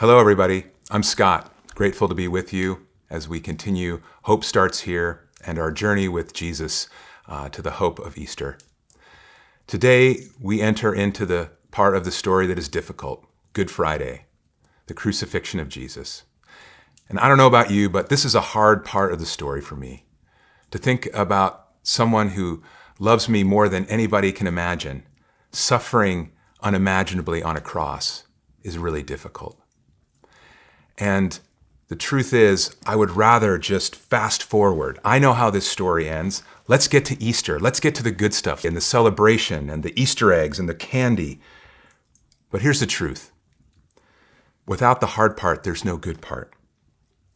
Hello, everybody. I'm Scott. Grateful to be with you as we continue Hope Starts Here and our journey with Jesus to the hope of Easter. Today, we enter into the part of the story that is difficult, Good Friday, the crucifixion of Jesus. And I don't know about you, but this is a hard part of the story for me. To think about someone who loves me more than anybody can imagine, suffering unimaginably on a cross is really difficult. And the truth is, I would rather just fast forward. I know how this story ends. Let's get to Easter. Let's get to the good stuff and the celebration and the Easter eggs and the candy. But here's the truth. Without the hard part, there's no good part.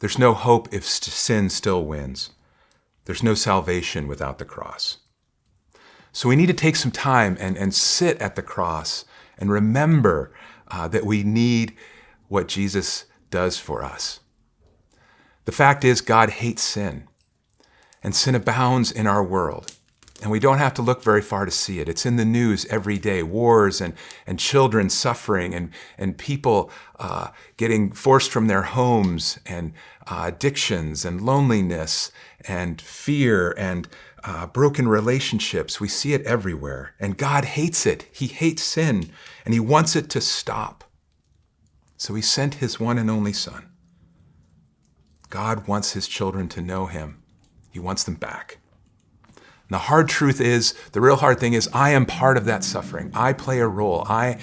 There's no hope if sin still wins. There's no salvation without the cross. So we need to take some time and sit at the cross and remember that we need what Jesus does for us. The fact is, God hates sin, and sin abounds in our world. And we don't have to look very far to see it. It's in the news every day, wars and children suffering and people getting forced from their homes and addictions and loneliness and fear and broken relationships. We see it everywhere. And God hates it. He hates sin, and He wants it to stop. So He sent His one and only Son. God wants His children to know Him. He wants them back. And the hard truth is, the real hard thing is, I am part of that suffering. I play a role. I,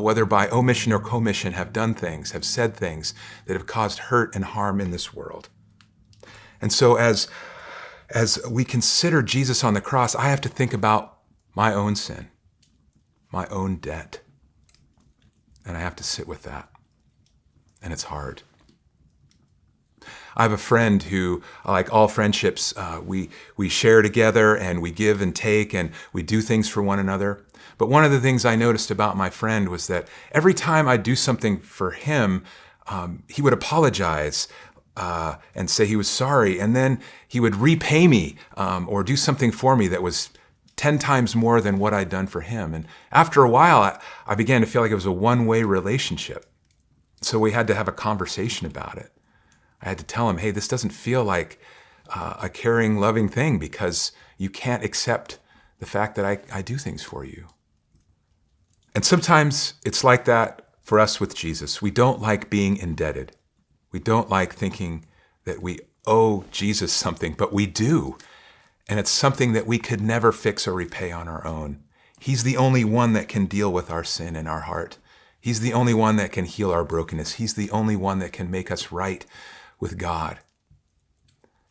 whether by omission or commission, have done things, have said things that have caused hurt and harm in this world. And so as we consider Jesus on the cross, I have to think about my own sin, my own debt. And I have to sit with that. And it's hard. I have a friend who, like all friendships, we share together and we give and take and we do things for one another. But one of the things I noticed about my friend was that every time I do something for him, he would apologize and say he was sorry. And then he would repay me or do something for me that was 10 times more than what I'd done for him. And after a while, I began to feel like it was a one-way relationship. So we had to have a conversation about it. I had to tell him, hey, this doesn't feel like a caring, loving thing because you can't accept the fact that I do things for you. And sometimes it's like that for us with Jesus. We don't like being indebted. We don't like thinking that we owe Jesus something, but we do. And it's something that we could never fix or repay on our own. He's the only one that can deal with our sin in our heart. He's the only one that can heal our brokenness. He's the only one that can make us right with God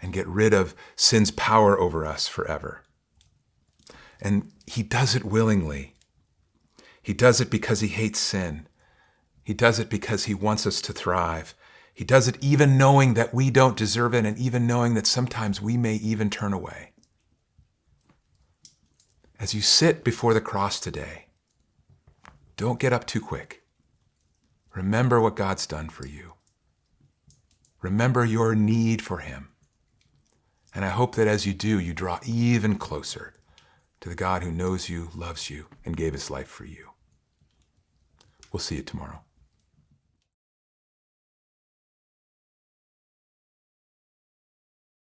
and get rid of sin's power over us forever. And He does it willingly. He does it because He hates sin. He does it because He wants us to thrive. He does it even knowing that we don't deserve it and even knowing that sometimes we may even turn away. As you sit before the cross today, don't get up too quick. Remember what God's done for you. Remember your need for Him. And I hope that as you do, you draw even closer to the God who knows you, loves you, and gave His life for you. We'll see you tomorrow.